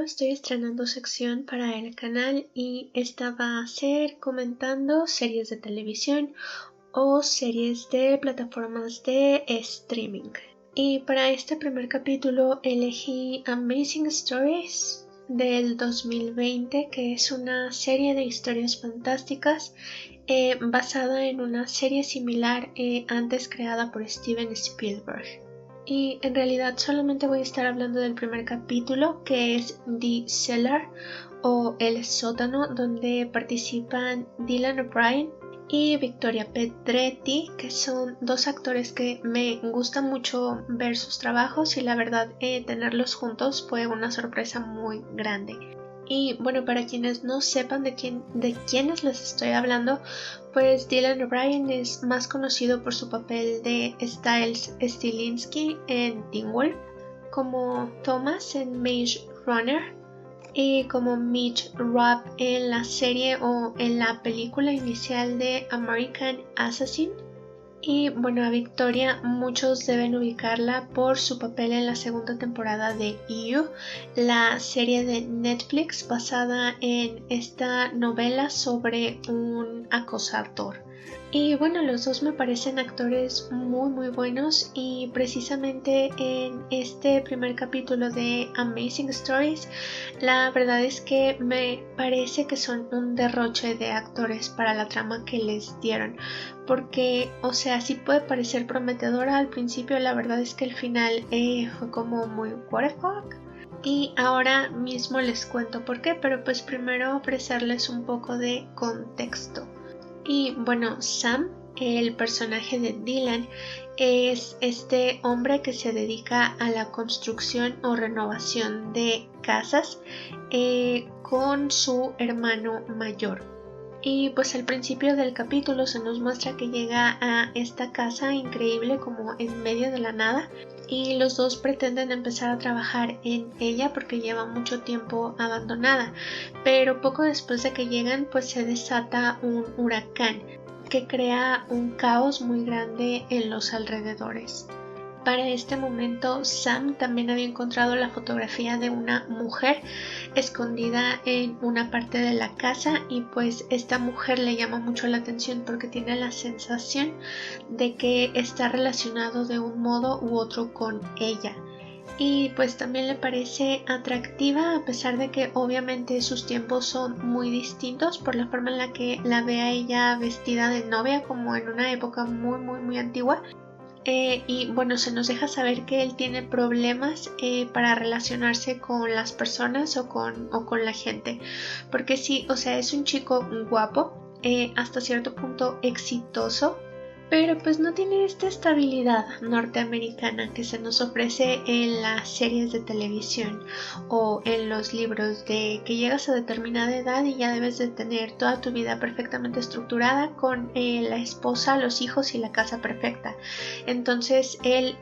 estoy estrenando sección para el canal y esta va a ser comentando series de televisión o series de plataformas de streaming. Y para este primer capítulo elegí Amazing Stories del 2020, que es una serie de historias fantásticas basada en una serie similar antes creada por Steven Spielberg. Y en realidad solamente voy a estar hablando del primer capítulo, que es The Cellar o El Sótano, donde participan Dylan O'Brien y Victoria Pedretti, que son dos actores que me gusta mucho ver sus trabajos y la verdad tenerlos juntos fue una sorpresa muy grande. Y bueno, para quienes no sepan de quiénes les estoy hablando, pues Dylan O'Brien es más conocido por su papel de Styles Stilinski en Teen Wolf, como Thomas en Maze Runner y como Mitch Rapp en la serie o en la película inicial de American Assassin. Y bueno, a Victoria muchos deben ubicarla por su papel en la segunda temporada de You, la serie de Netflix basada en esta novela sobre un acosador. Y bueno, los dos me parecen actores muy buenos y precisamente en este primer capítulo de Amazing Stories la verdad es que me parece que son un derroche de actores para la trama que les dieron, porque o sea, sí puede parecer prometedora al principio, la verdad es que el final fue como muy what the fuck. Y ahora mismo les cuento por qué, pero pues primero ofrecerles un poco de contexto. Y bueno, Sam, el personaje de Dylan, es este hombre que se dedica a la construcción o renovación de casas con su hermano mayor. Y pues al principio del capítulo se nos muestra que llega a esta casa increíble como en medio de la nada y los dos pretenden empezar a trabajar en ella porque lleva mucho tiempo abandonada, pero poco después de que llegan pues se desata un huracán que crea un caos muy grande en los alrededores. Para este momento Sam también había encontrado la fotografía de una mujer escondida en una parte de la casa y pues esta mujer le llama mucho la atención porque tiene la sensación de que está relacionado de un modo u otro con ella. Y pues también le parece atractiva a pesar de que obviamente sus tiempos son muy distintos por la forma en la que la ve a ella vestida de novia como en una época muy antigua. Y bueno, se nos deja saber que él tiene problemas para relacionarse con las personas o con la gente, porque sí, o sea, es un chico guapo, hasta cierto punto exitoso, pero pues no tiene esta estabilidad norteamericana que se nos ofrece en las series de televisión o en los libros de que llegas a determinada edad y ya debes de tener toda tu vida perfectamente estructurada con la esposa, los hijos y la casa perfecta. Entonces él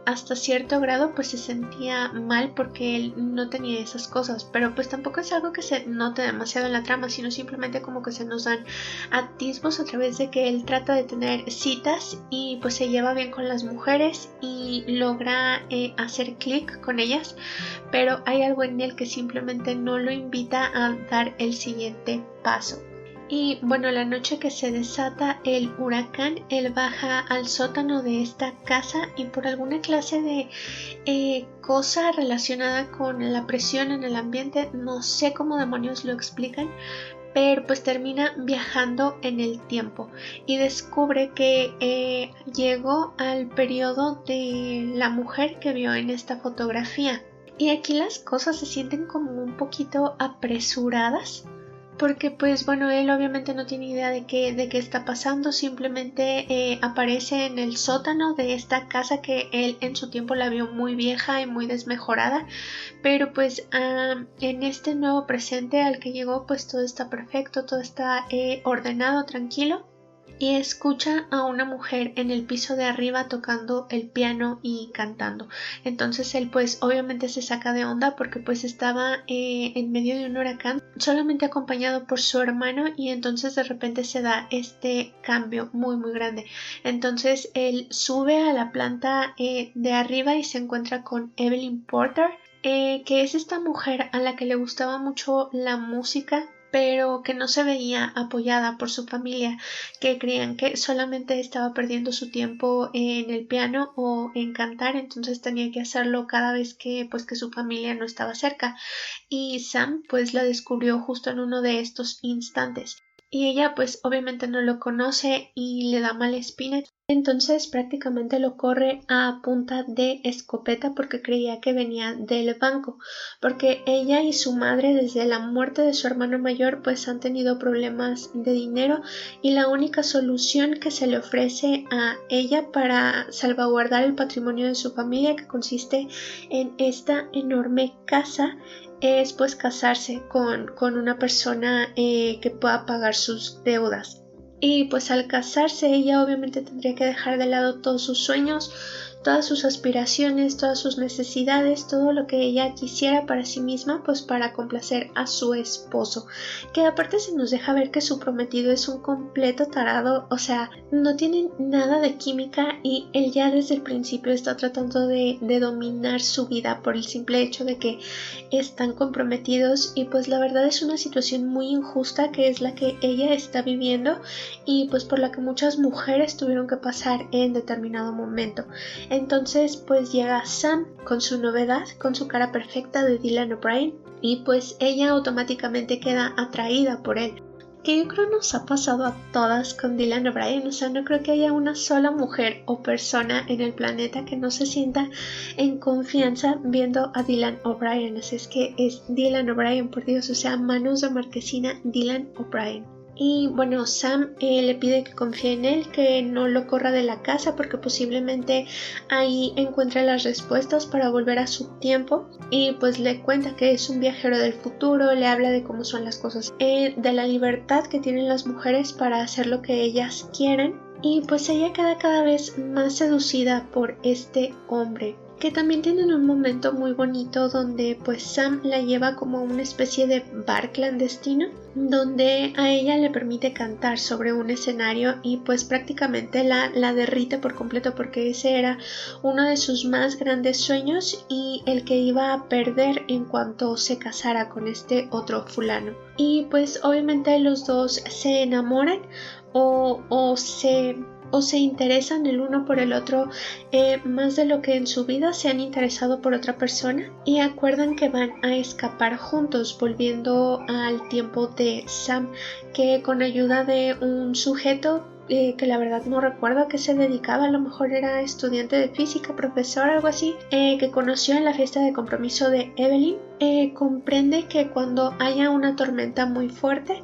hasta cierto grado pues se sentía mal porque él no tenía esas cosas, pero pues tampoco es algo que se note demasiado en la trama, sino simplemente como que se nos dan atisbos a través de que él trata de tener citas y pues se lleva bien con las mujeres y logra hacer clic con ellas, pero hay algo en él que simplemente no lo invita a dar el siguiente paso. Y bueno, la noche que se desata el huracán, él baja al sótano de esta casa y por alguna clase de cosa relacionada con la presión en el ambiente, no sé cómo demonios lo explican, pero pues termina viajando en el tiempo y descubre que llegó al periodo de la mujer que vio en esta fotografía. Y aquí las cosas se sienten como un poquito apresuradas, porque pues bueno, él obviamente no tiene idea de qué está pasando, simplemente aparece en el sótano de esta casa que él en su tiempo la vio muy vieja y muy desmejorada, pero pues en este nuevo presente al que llegó pues todo está perfecto, todo está ordenado, tranquilo. Y escucha a una mujer en el piso de arriba tocando el piano y cantando. Entonces él pues obviamente se saca de onda porque pues estaba en medio de un huracán solamente acompañado por su hermano y entonces de repente se da este cambio muy grande. Entonces él sube a la planta de arriba y se encuentra con Evelyn Porter que es esta mujer a la que le gustaba mucho la música, pero que no se veía apoyada por su familia, que creían que solamente estaba perdiendo su tiempo en el piano o en cantar, entonces tenía que hacerlo cada vez que su familia no estaba cerca. Y Sam pues la descubrió justo en uno de estos instantes. Y ella pues obviamente no lo conoce y le da mala espina. Entonces prácticamente lo corre a punta de escopeta porque creía que venía del banco, porque ella y su madre desde la muerte de su hermano mayor pues han tenido problemas de dinero y la única solución que se le ofrece a ella para salvaguardar el patrimonio de su familia, que consiste en esta enorme casa, es pues casarse con una persona que pueda pagar sus deudas. Y pues al casarse ella obviamente tendría que dejar de lado todos sus sueños, todas sus aspiraciones, todas sus necesidades, todo lo que ella quisiera para sí misma, pues para complacer a su esposo, que aparte se nos deja ver que su prometido es un completo tarado, o sea, no tienen nada de química y él ya desde el principio está tratando de dominar su vida por el simple hecho de que están comprometidos, y pues la verdad es una situación muy injusta que es la que ella está viviendo y pues por la que muchas mujeres tuvieron que pasar en determinado momento. Entonces pues llega Sam con su novedad, con su cara perfecta de Dylan O'Brien, y pues ella automáticamente queda atraída por él. Que yo creo nos ha pasado a todas con Dylan O'Brien, o sea, no creo que haya una sola mujer o persona en el planeta que no se sienta en confianza viendo a Dylan O'Brien, así es que es Dylan O'Brien, por Dios, o sea, manos de marquesina Dylan O'Brien. Y bueno, Sam le pide que confíe en él, que no lo corra de la casa porque posiblemente ahí encuentre las respuestas para volver a su tiempo, y pues le cuenta que es un viajero del futuro, le habla de cómo son las cosas, de la libertad que tienen las mujeres para hacer lo que ellas quieren, y pues ella queda cada vez más seducida por este hombre, que también tienen un momento muy bonito donde pues Sam la lleva como a una especie de bar clandestino donde a ella le permite cantar sobre un escenario y pues prácticamente la derrite por completo, porque ese era uno de sus más grandes sueños y el que iba a perder en cuanto se casara con este otro fulano. Y pues obviamente los dos se enamoran o se interesan el uno por el otro más de lo que en su vida se han interesado por otra persona, y acuerdan que van a escapar juntos, volviendo al tiempo de Sam, que con ayuda de un sujeto que la verdad no recuerdo a qué se dedicaba, a lo mejor era estudiante de física, profesor, algo así, que conoció en la fiesta de compromiso de Evelyn, comprende que cuando haya una tormenta muy fuerte,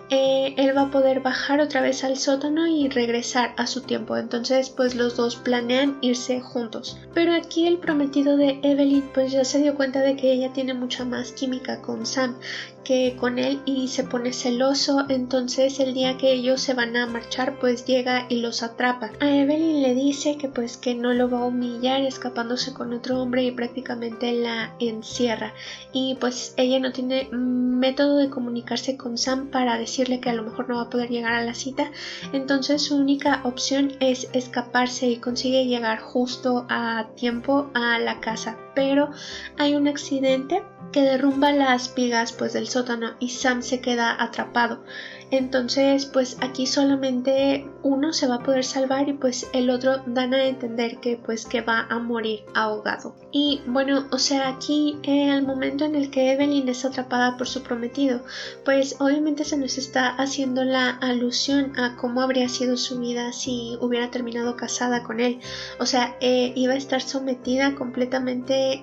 él va a poder bajar otra vez al sótano y regresar a su tiempo. Entonces pues los dos planean irse juntos, pero aquí el prometido de Evelyn pues ya se dio cuenta de que ella tiene mucha más química con Sam que con él y se pone celoso. Entonces el día que ellos se van a marchar pues llega y los atrapa. A Evelyn le dice que pues que no lo va a humillar escapándose con otro hombre y prácticamente la encierra, y pues ella no tiene método de comunicarse con Sam para decirle que a lo mejor no va a poder llegar a la cita, entonces su única opción es escaparse y consigue llegar justo a tiempo a la casa, pero hay un accidente que derrumba las vigas pues del sótano y Sam se queda atrapado. Entonces pues aquí solamente uno se va a poder salvar y pues el otro dan a entender que pues que va a morir ahogado. Y bueno, o sea, aquí al momento en el que Evelyn es atrapada por su prometido, pues obviamente se nos está haciendo la alusión a cómo habría sido su vida si hubiera terminado casada con él. O sea, iba a estar sometida completamente,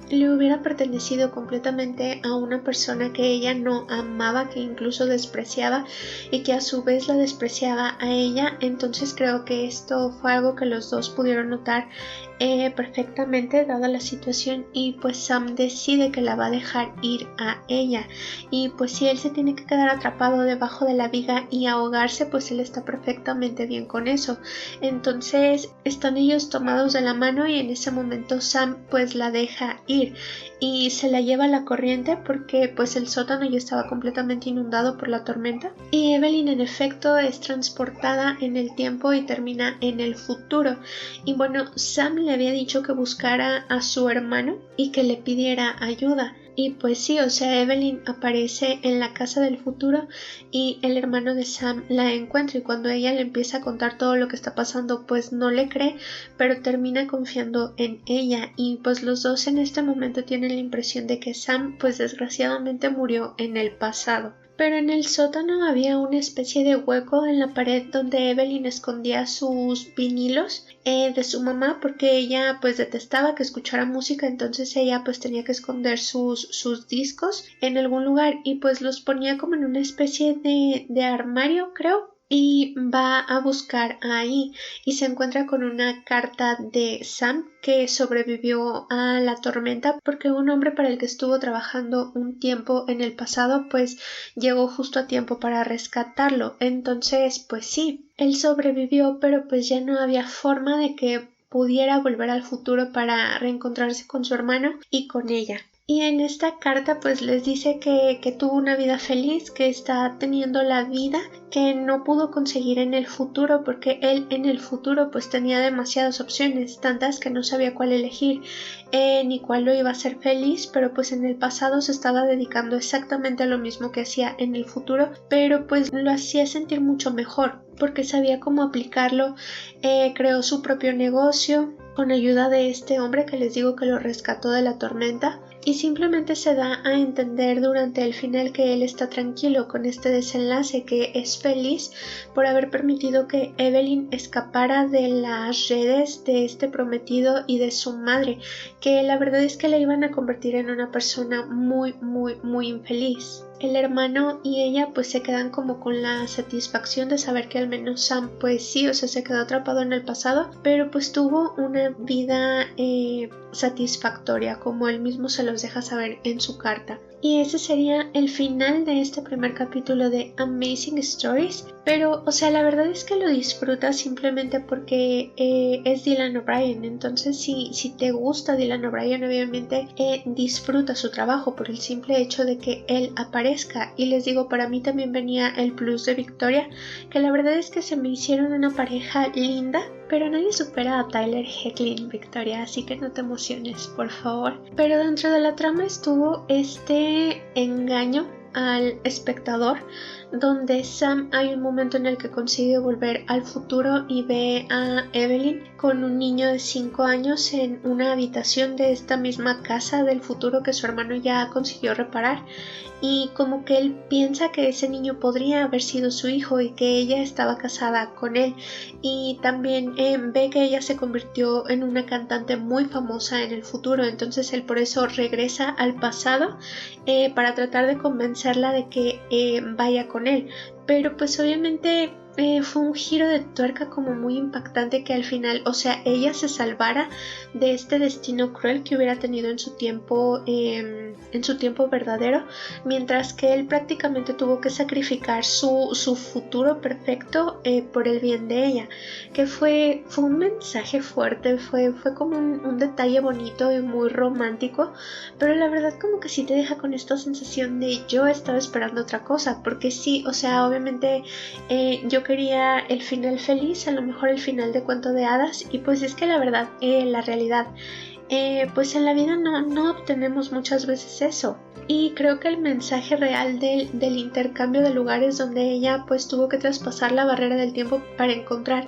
le hubiera pertenecido completamente a una persona que ella no amaba, que incluso despreciaba, y que a su vez la despreciaba a ella. Entonces creo que esto fue algo que los dos pudieron notar perfectamente dada la situación, y pues Sam decide que la va a dejar ir a ella, y pues si él se tiene que quedar atrapado debajo de la viga y ahogarse, pues él está perfectamente bien con eso. Entonces están ellos tomados de la mano y en ese momento Sam pues la deja ir y se la lleva a la corriente porque pues el sótano ya estaba completamente inundado por la tormenta tormenta. Y Evelyn en efecto es transportada en el tiempo y termina en el futuro. Y bueno, Sam le había dicho que buscara a su hermano y que le pidiera ayuda. Y pues sí, o sea, Evelyn aparece en la casa del futuro y el hermano de Sam la encuentra, y cuando ella le empieza a contar todo lo que está pasando, pues no le cree, pero termina confiando en ella, y pues los dos en este momento tienen la impresión de que Sam pues desgraciadamente murió en el pasado. Pero en el sótano había una especie de hueco en la pared donde Evelyn escondía sus vinilos de su mamá, porque ella pues detestaba que escuchara música, entonces ella pues tenía que esconder sus discos en algún lugar, y pues los ponía como en una especie de armario, creo. Y va a buscar ahí y se encuentra con una carta de Sam, que sobrevivió a la tormenta porque un hombre para el que estuvo trabajando un tiempo en el pasado pues llegó justo a tiempo para rescatarlo. Entonces pues sí, él sobrevivió, pero pues ya no había forma de que pudiera volver al futuro para reencontrarse con su hermano y con ella. Y en esta carta pues les dice que tuvo una vida feliz, que está teniendo la vida que no pudo conseguir en el futuro, porque él en el futuro pues tenía demasiadas opciones, tantas que no sabía cuál elegir ni cuál lo iba a hacer feliz, pero pues en el pasado se estaba dedicando exactamente a lo mismo que hacía en el futuro, pero pues lo hacía sentir mucho mejor porque sabía cómo aplicarlo. Creó su propio negocio con ayuda de este hombre que les digo que lo rescató de la tormenta, y simplemente se da a entender durante el final que él está tranquilo con este desenlace, que es feliz por haber permitido que Evelyn escapara de las redes de este prometido y de su madre, que la verdad es que le iban a convertir en una persona muy infeliz. El hermano y ella pues se quedan como con la satisfacción de saber que al menos Sam pues sí, o sea, se quedó atrapado en el pasado, pero pues tuvo una vida satisfactoria, como él mismo se los deja saber en su carta. Y ese sería el final de este primer capítulo de Amazing Stories. Pero, o sea, la verdad es que lo disfrutas simplemente porque es Dylan O'Brien. Entonces, si te gusta Dylan O'Brien, obviamente disfruta su trabajo por el simple hecho de que él aparezca. Y les digo, para mí también venía el plus de Victoria, que la verdad es que se me hicieron una pareja linda. Pero nadie supera a Tyler Hoechlin y Victoria, así que no te emociones, por favor. Pero dentro de la trama estuvo este engaño al espectador, donde Sam hay un momento en el que consigue volver al futuro y ve a Evelyn con un niño de 5 años en una habitación de esta misma casa del futuro que su hermano ya consiguió reparar, y como que él piensa que ese niño podría haber sido su hijo y que ella estaba casada con él, y también ve que ella se convirtió en una cantante muy famosa en el futuro, entonces él por eso regresa al pasado para tratar de convencerla de que vaya con él, pero pues obviamente fue un giro de tuerca como muy impactante, que al final, o sea, ella se salvara de este destino cruel que hubiera tenido en su tiempo verdadero, mientras que él prácticamente tuvo que sacrificar su futuro perfecto por el bien de ella, que fue un mensaje fuerte, fue como un detalle bonito y muy romántico, pero la verdad como que sí te deja con esta sensación de yo estaba esperando otra cosa, porque sí, o sea, obviamente yo quería el final feliz, a lo mejor el final de cuento de hadas, y pues es que la verdad, la realidad, pues en la vida no obtenemos muchas veces eso, y creo que el mensaje real del intercambio de lugares, donde ella pues tuvo que traspasar la barrera del tiempo para encontrar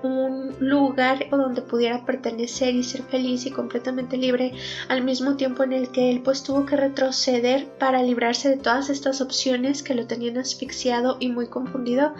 un lugar donde pudiera pertenecer y ser feliz y completamente libre, al mismo tiempo en el que él pues tuvo que retroceder para librarse de todas estas opciones que lo tenían asfixiado y muy confundido,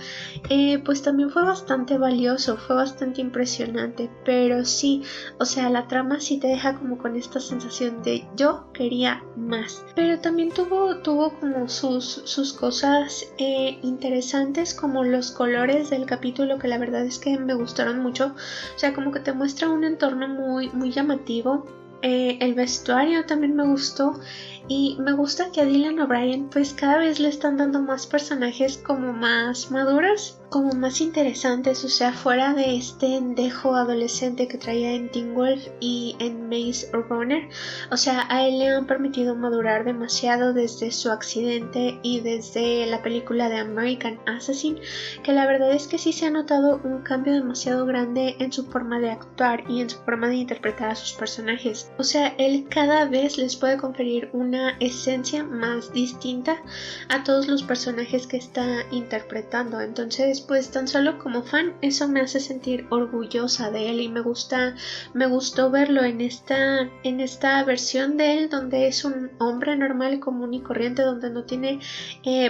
pues también fue bastante valioso, fue bastante impresionante. Pero sí, o sea, la trama sí te deja como con esta sensación de yo quería más, pero también tuvo como sus cosas interesantes, como los colores del capítulo, que la verdad es que me gustaron mucho. O sea, como que te muestra un entorno muy llamativo, el vestuario también me gustó. Y me gusta que a Dylan O'Brien pues cada vez le están dando más personajes como más maduros, como más interesantes, o sea, fuera de este endejo adolescente que traía en Teen Wolf y en Maze Runner. O sea, a él le han permitido madurar demasiado desde su accidente y desde la película de American Assassin, que la verdad es que sí se ha notado un cambio demasiado grande en su forma de actuar y en su forma de interpretar a sus personajes. O sea, él cada vez les puede conferir una esencia más distinta a todos los personajes que está interpretando. Entonces, pues tan solo como fan, eso me hace sentir orgullosa de él y me gustó verlo en esta versión de él donde es un hombre normal, común y corriente, donde no tiene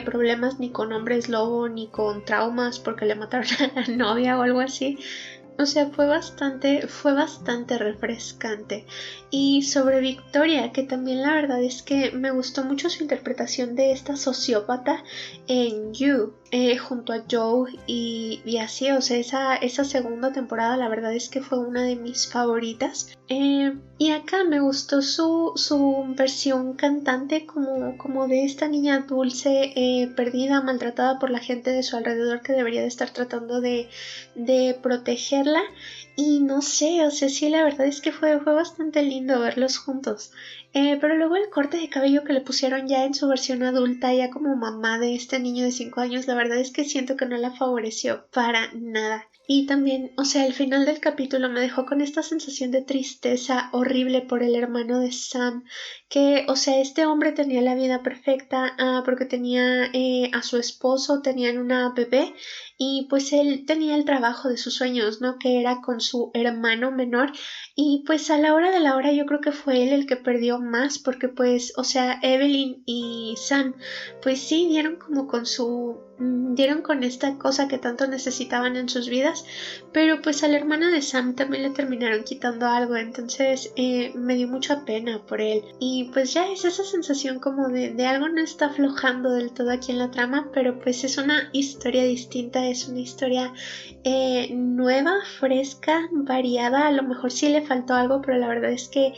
problemas ni con hombres lobo ni con traumas porque le mataron a la novia o algo así. O sea, fue bastante refrescante. Y sobre Victoria, que también la verdad es que me gustó mucho su interpretación de esta sociópata en You, junto a Joe y así, o sea, esa segunda temporada la verdad es que fue una de mis favoritas. Y acá me gustó su versión cantante como de esta niña dulce, perdida, maltratada por la gente de su alrededor que debería de estar tratando de protegerla. Y no sé, o sea, sí, la verdad es que fue bastante lindo verlos juntos. Pero luego el corte de cabello que le pusieron ya en su versión adulta, ya como mamá de este niño de 5 años, la verdad es que siento que no la favoreció para nada. Y también, o sea, el final del capítulo me dejó con esta sensación de tristeza horrible por el hermano de Sam, que, o sea, este hombre tenía la vida perfecta porque tenía a su esposo, tenían una bebé y pues él tenía el trabajo de sus sueños, ¿no? Que era con su hermano menor y pues a la hora de la hora yo creo que fue él el que perdió más porque pues, o sea, Evelyn y Sam pues sí dieron como dieron con esta cosa que tanto necesitaban en sus vidas, pero pues a la hermana de Sam también le terminaron quitando algo, entonces me dio mucha pena por él y pues ya es esa sensación como de algo no está aflojando del todo aquí en la trama, pero pues es una historia distinta, es una historia nueva, fresca, variada, a lo mejor sí le faltó algo, pero la verdad es que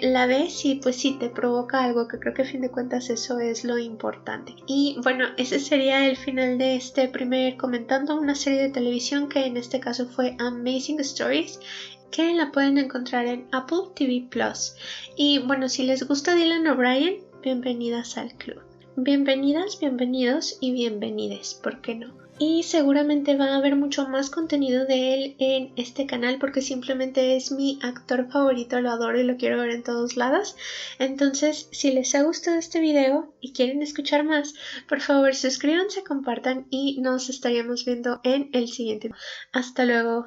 la ves y pues sí te provoca algo, que creo que a fin de cuentas eso es lo importante. Y bueno, ese sería el final de este primer comentando una serie de televisión que en este caso fue Amazing Stories, que la pueden encontrar en Apple TV Plus. Y bueno, si les gusta Dylan O'Brien, bienvenidas al club. Bienvenidas, bienvenidos y bienvenides, ¿por qué no? Y seguramente va a haber mucho más contenido de él en este canal porque simplemente es mi actor favorito, lo adoro y lo quiero ver en todos lados. Entonces, si les ha gustado este video y quieren escuchar más, por favor suscríbanse, compartan y nos estaríamos viendo en el siguiente. Hasta luego.